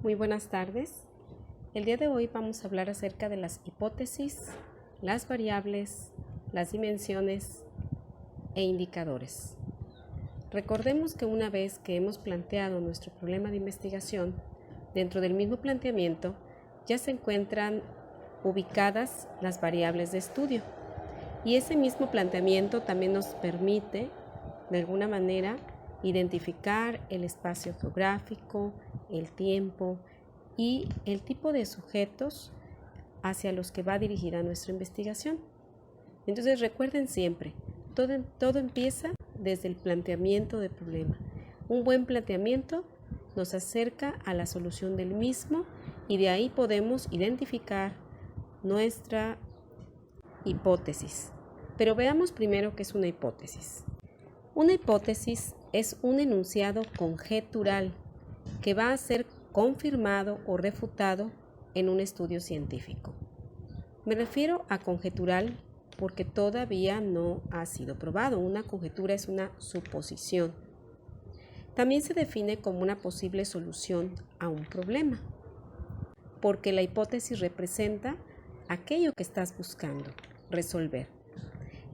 Muy buenas tardes. El día de hoy vamos a hablar acerca de las hipótesis, las variables, las dimensiones e indicadores. Recordemos que una vez que hemos planteado nuestro problema de investigación, dentro del mismo planteamiento ya se encuentran ubicadas las variables de estudio. Y ese mismo planteamiento también nos permite, de alguna manera, identificar el espacio geográfico, el tiempo y el tipo de sujetos hacia los que va dirigida nuestra investigación. Entonces recuerden siempre, todo empieza desde el planteamiento del problema. Un buen planteamiento nos acerca a la solución del mismo y de ahí podemos identificar nuestra hipótesis. Pero veamos primero qué es una hipótesis. Una hipótesis es un enunciado conjetural que va a ser confirmado o refutado en un estudio científico. Me refiero a conjetural porque todavía no ha sido probado. Una conjetura es una suposición. También se define como una posible solución a un problema, porque la hipótesis representa aquello que estás buscando resolver.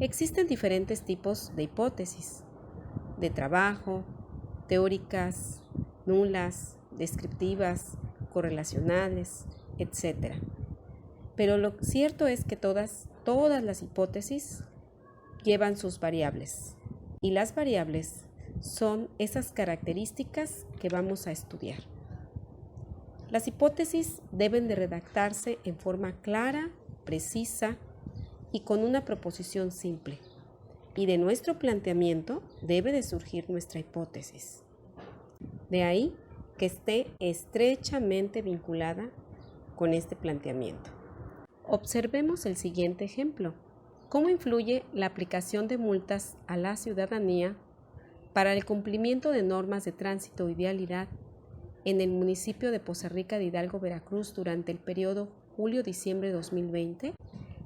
Existen diferentes tipos de hipótesis, de trabajo, teóricas, nulas, descriptivas, correlacionales, etc. Pero lo cierto es que todas las hipótesis llevan sus variables, y las variables son esas características que vamos a estudiar. Las hipótesis deben de redactarse en forma clara, precisa y con una proposición simple. Y de nuestro planteamiento debe de surgir nuestra hipótesis. De ahí que esté estrechamente vinculada con este planteamiento. Observemos el siguiente ejemplo. ¿Cómo influye la aplicación de multas a la ciudadanía para el cumplimiento de normas de tránsito y vialidad en el municipio de Poza Rica de Hidalgo, Veracruz, durante el periodo julio-diciembre de 2020?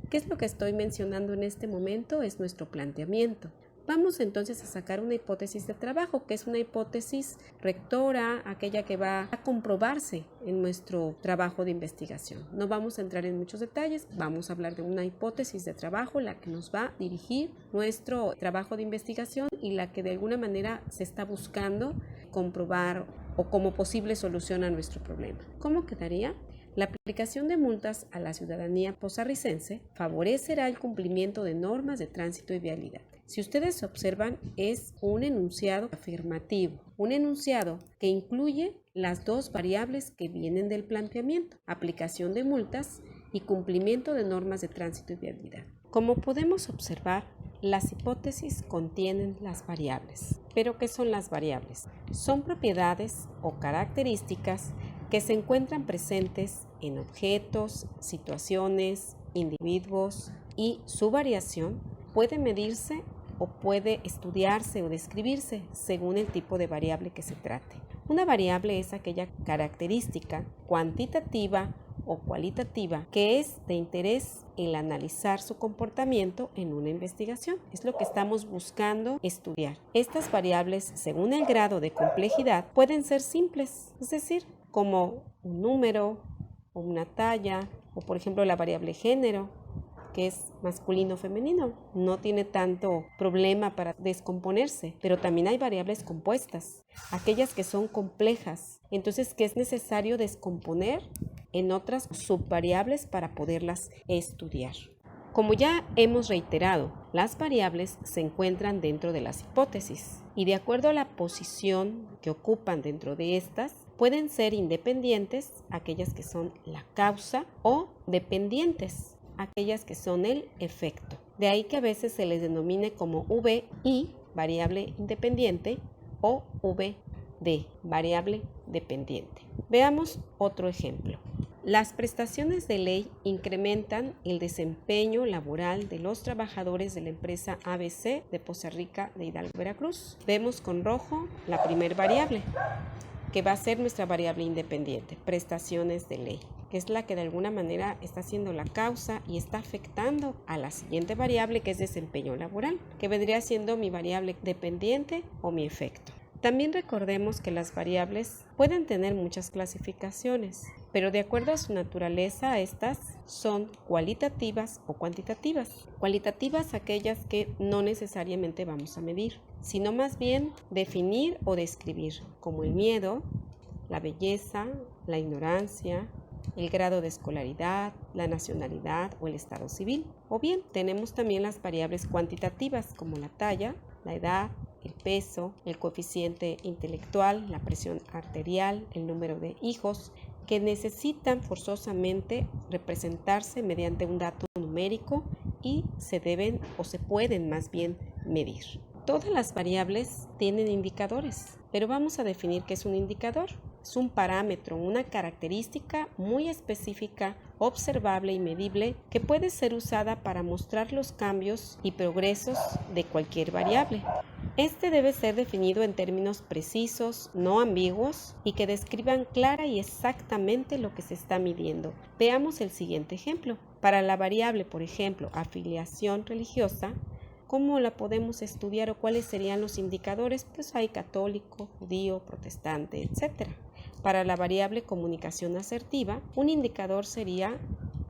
¿Qué es lo que estoy mencionando en este momento? Es nuestro planteamiento. Vamos entonces a sacar una hipótesis de trabajo, que es una hipótesis rectora, aquella que va a comprobarse en nuestro trabajo de investigación. No vamos a entrar en muchos detalles, vamos a hablar de una hipótesis de trabajo, la que nos va a dirigir nuestro trabajo de investigación y la que de alguna manera se está buscando comprobar o como posible solución a nuestro problema. ¿Cómo quedaría? La aplicación de multas a la ciudadanía pozarricense favorecerá el cumplimiento de normas de tránsito y vialidad. Si ustedes observan, es un enunciado afirmativo, un enunciado que incluye las dos variables que vienen del planteamiento, aplicación de multas y cumplimiento de normas de tránsito y vialidad. Como podemos observar, las hipótesis contienen las variables. ¿Pero qué son las variables? Son propiedades o características que se encuentran presentes en objetos, situaciones, individuos, y su variación puede medirse o puede estudiarse o describirse según el tipo de variable que se trate. Una variable es aquella característica cuantitativa o cualitativa que es de interés el analizar su comportamiento en una investigación. Es lo que estamos buscando estudiar. Estas variables, según el grado de complejidad, pueden ser simples, es decir, como un número o una talla, o por ejemplo la variable género, que es masculino o femenino, no tiene tanto problema para descomponerse, pero también hay variables compuestas, aquellas que son complejas, entonces que es necesario descomponer en otras subvariables para poderlas estudiar. Como ya hemos reiterado, las variables se encuentran dentro de las hipótesis y de acuerdo a la posición que ocupan dentro de estas, pueden ser independientes, aquellas que son la causa, o dependientes, aquellas que son el efecto. De ahí que a veces se les denomine como VI, variable independiente, o VD, variable dependiente. Veamos otro ejemplo. Las prestaciones de ley incrementan el desempeño laboral de los trabajadores de la empresa ABC de Poza Rica de Hidalgo, Veracruz. Vemos con rojo la primera variable, que va a ser nuestra variable independiente, prestaciones de ley, que es la que de alguna manera está siendo la causa y está afectando a la siguiente variable, que es desempeño laboral, que vendría siendo mi variable dependiente o mi efecto. También recordemos que las variables pueden tener muchas clasificaciones, pero de acuerdo a su naturaleza, estas son cualitativas o cuantitativas. Cualitativas aquellas que no necesariamente vamos a medir, sino más bien definir o describir, como el miedo, la belleza, la ignorancia, el grado de escolaridad, la nacionalidad o el estado civil. O bien tenemos también las variables cuantitativas como la talla, la edad, el peso, el coeficiente intelectual, la presión arterial, el número de hijos, que necesitan forzosamente representarse mediante un dato numérico y se deben o se pueden más bien medir. Todas las variables tienen indicadores, pero vamos a definir qué es un indicador. Es un parámetro, una característica muy específica, observable y medible que puede ser usada para mostrar los cambios y progresos de cualquier variable. Este debe ser definido en términos precisos, no ambiguos y que describan clara y exactamente lo que se está midiendo. Veamos el siguiente ejemplo. Para la variable, por ejemplo, afiliación religiosa, ¿cómo la podemos estudiar o cuáles serían los indicadores? Pues hay católico, judío, protestante, etc. Para la variable comunicación asertiva, un indicador sería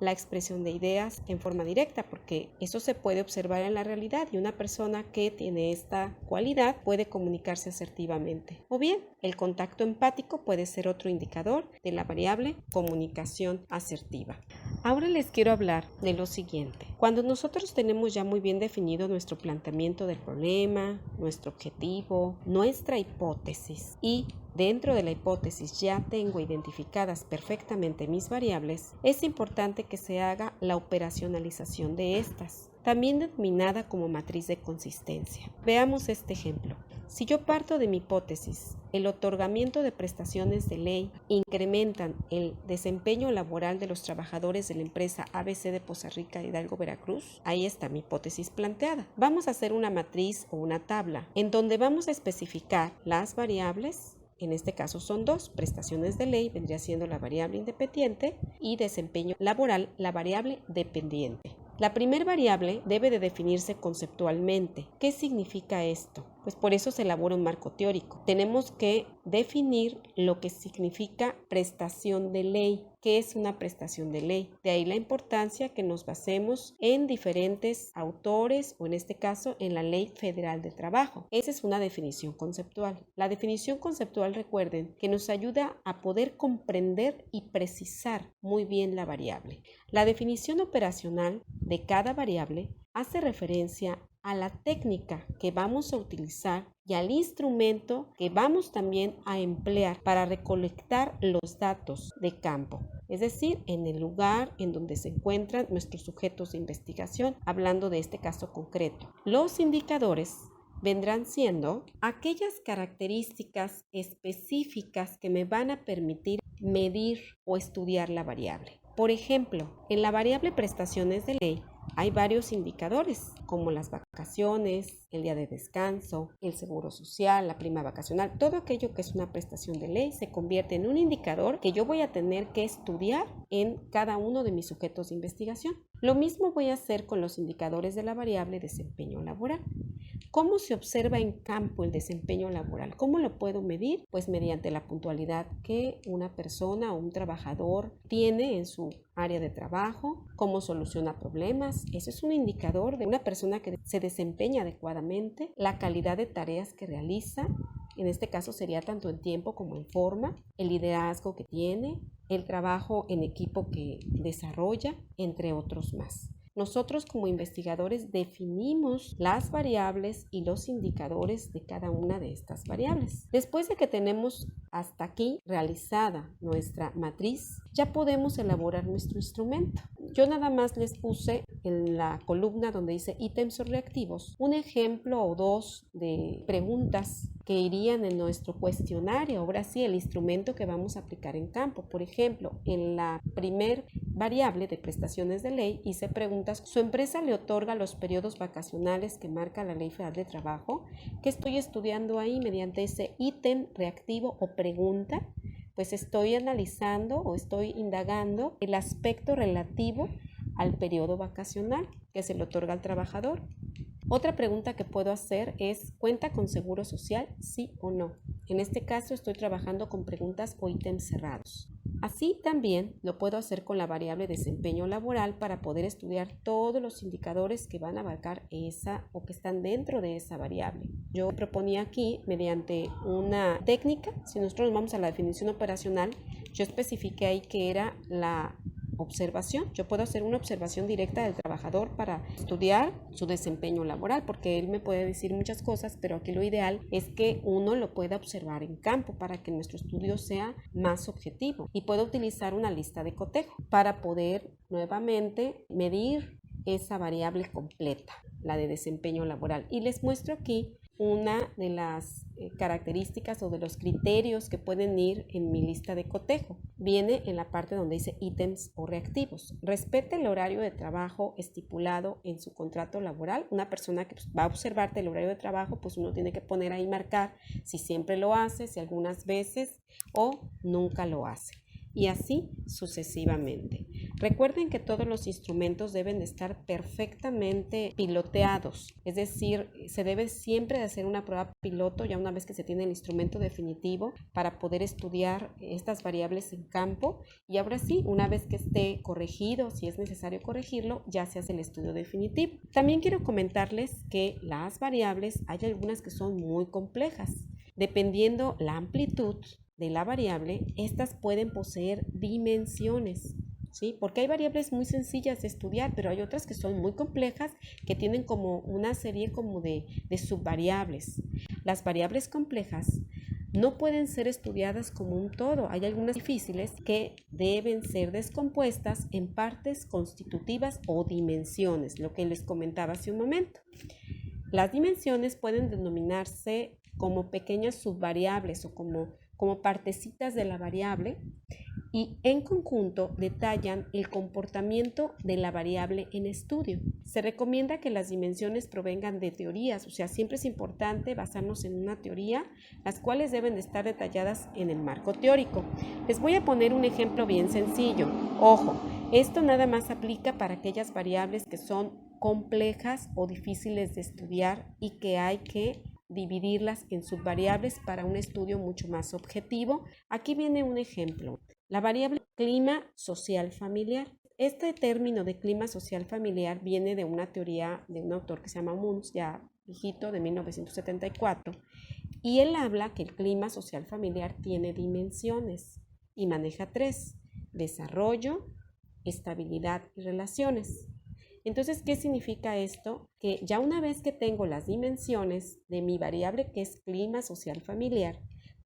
la expresión de ideas en forma directa, porque eso se puede observar en la realidad y una persona que tiene esta cualidad puede comunicarse asertivamente. O bien, el contacto empático puede ser otro indicador de la variable comunicación asertiva. Ahora les quiero hablar de lo siguiente. Cuando nosotros tenemos ya muy bien definido nuestro planteamiento del problema, nuestro objetivo, nuestra hipótesis y dentro de la hipótesis ya tengo identificadas perfectamente mis variables, es importante que se haga la operacionalización de estas, también denominada como matriz de consistencia. Veamos este ejemplo. Si yo parto de mi hipótesis, el otorgamiento de prestaciones de ley incrementan el desempeño laboral de los trabajadores de la empresa ABC de Poza Rica, Hidalgo, Veracruz, ahí está mi hipótesis planteada. Vamos a hacer una matriz o una tabla en donde vamos a especificar las variables. En este caso son dos, prestaciones de ley vendría siendo la variable independiente y desempeño laboral la variable dependiente. La primera variable debe de definirse conceptualmente. ¿Qué significa esto? Pues por eso se elabora un marco teórico. Tenemos que definir lo que significa prestación de ley. ¿Qué es una prestación de ley? De ahí la importancia que nos basemos en diferentes autores o en este caso en la Ley Federal del Trabajo. Esa es una definición conceptual. La definición conceptual, recuerden, que nos ayuda a poder comprender y precisar muy bien la variable. La definición operacional de cada variable hace referencia a la técnica que vamos a utilizar y al instrumento que vamos también a emplear para recolectar los datos de campo, es decir, en el lugar en donde se encuentran nuestros sujetos de investigación, hablando de este caso concreto. Los indicadores vendrán siendo aquellas características específicas que me van a permitir medir o estudiar la variable. Por ejemplo, en la variable prestaciones de ley hay varios indicadores, como las vacaciones, el día de descanso, el seguro social, la prima vacacional. Todo aquello que es una prestación de ley se convierte en un indicador que yo voy a tener que estudiar en cada uno de mis sujetos de investigación. Lo mismo voy a hacer con los indicadores de la variable desempeño laboral. ¿Cómo se observa en campo el desempeño laboral? ¿Cómo lo puedo medir? Pues mediante la puntualidad que una persona o un trabajador tiene en su área de trabajo, cómo soluciona problemas. Eso es un indicador de una persona que se desempeña adecuadamente, la calidad de tareas que realiza, en este caso sería tanto en tiempo como en forma, el liderazgo que tiene, el trabajo en equipo que desarrolla, entre otros más. Nosotros como investigadores definimos las variables y los indicadores de cada una de estas variables. Después de que tenemos hasta aquí realizada nuestra matriz, ya podemos elaborar nuestro instrumento. Yo nada más les puse en la columna donde dice ítems o reactivos un ejemplo o dos de preguntas que irían en nuestro cuestionario. Ahora sí, el instrumento que vamos a aplicar en campo. Por ejemplo, en la primer variable de prestaciones de ley hice preguntas. ¿Su empresa le otorga los periodos vacacionales que marca la Ley Federal de Trabajo? ¿Qué estoy estudiando ahí mediante ese ítem reactivo o pregunta? Pues estoy analizando o estoy indagando el aspecto relativo al periodo vacacional que se le otorga al trabajador. Otra pregunta que puedo hacer es, ¿cuenta con seguro social? ¿Sí o no? En este caso estoy trabajando con preguntas o ítems cerrados. Así también lo puedo hacer con la variable desempeño laboral para poder estudiar todos los indicadores que van a abarcar esa o que están dentro de esa variable. Yo proponía aquí, mediante una técnica, si nosotros vamos a la definición operacional, yo especifiqué ahí que era la observación. Yo puedo hacer una observación directa del trabajador para estudiar su desempeño laboral, porque él me puede decir muchas cosas, pero aquí lo ideal es que uno lo pueda observar en campo para que nuestro estudio sea más objetivo. Y puedo utilizar una lista de cotejo para poder nuevamente medir esa variable completa, la de desempeño laboral. Y les muestro aquí una de las características o de los criterios que pueden ir en mi lista de cotejo. Viene en la parte donde dice ítems o reactivos. Respete el horario de trabajo estipulado en su contrato laboral. Una persona que va a observarte el horario de trabajo, pues uno tiene que poner ahí, marcar si siempre lo hace, si algunas veces o nunca lo hace. Y así sucesivamente. Recuerden que todos los instrumentos deben de estar perfectamente piloteados, es decir, se debe siempre de hacer una prueba piloto ya una vez que se tiene el instrumento definitivo para poder estudiar estas variables en campo, y ahora sí, una vez que esté corregido, si es necesario corregirlo, ya se hace el estudio definitivo. También quiero comentarles que las variables, hay algunas que son muy complejas, dependiendo la amplitud de la variable, estas pueden poseer dimensiones, ¿sí? Porque hay variables muy sencillas de estudiar, pero hay otras que son muy complejas, que tienen como una serie como de subvariables. Las variables complejas no pueden ser estudiadas como un todo. Hay algunas difíciles que deben ser descompuestas en partes constitutivas o dimensiones, lo que les comentaba hace un momento. Las dimensiones pueden denominarse como pequeñas subvariables o como partecitas de la variable, y en conjunto detallan el comportamiento de la variable en estudio. Se recomienda que las dimensiones provengan de teorías, o sea, siempre es importante basarnos en una teoría, las cuales deben de estar detalladas en el marco teórico. Les voy a poner un ejemplo bien sencillo. Ojo, esto nada más aplica para aquellas variables que son complejas o difíciles de estudiar y que hay que dividirlas en subvariables para un estudio mucho más objetivo. Aquí viene un ejemplo. La variable clima social familiar. Este término de clima social familiar viene de una teoría de un autor que se llama Munz, ya viejito, de 1974, y él habla que el clima social familiar tiene dimensiones y maneja 3: desarrollo, estabilidad y relaciones. Entonces, ¿qué significa esto? Que ya una vez que tengo las dimensiones de mi variable que es clima social familiar,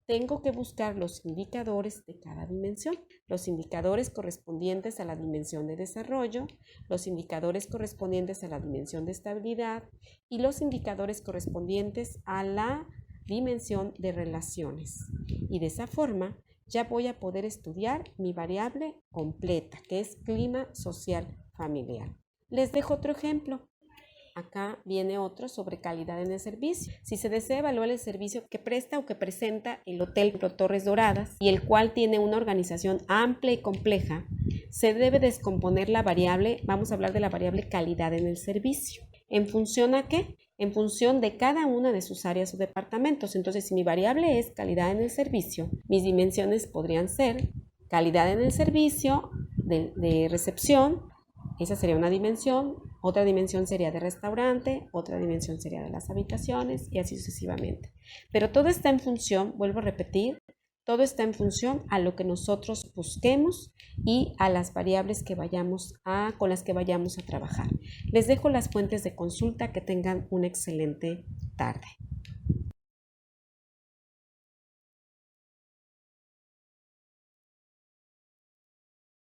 tengo que buscar los indicadores de cada dimensión, los indicadores correspondientes a la dimensión de desarrollo, los indicadores correspondientes a la dimensión de estabilidad y los indicadores correspondientes a la dimensión de relaciones. Y de esa forma ya voy a poder estudiar mi variable completa, que es clima social familiar. Les dejo otro ejemplo. Acá viene otro sobre calidad en el servicio. Si se desea evaluar el servicio que presta o que presenta el Hotel Torres Doradas y el cual tiene una organización amplia y compleja, se debe descomponer la variable, vamos a hablar de la variable calidad en el servicio. ¿En función a qué? En función de cada una de sus áreas o departamentos. Entonces, si mi variable es calidad en el servicio, mis dimensiones podrían ser calidad en el servicio de recepción. Esa sería una dimensión, otra dimensión sería de restaurante, otra dimensión sería de las habitaciones y así sucesivamente. Pero todo está en función, vuelvo a repetir, todo está en función a lo que nosotros busquemos y a las variables que con las que vayamos a trabajar. Les dejo las fuentes de consulta, que tengan una excelente tarde.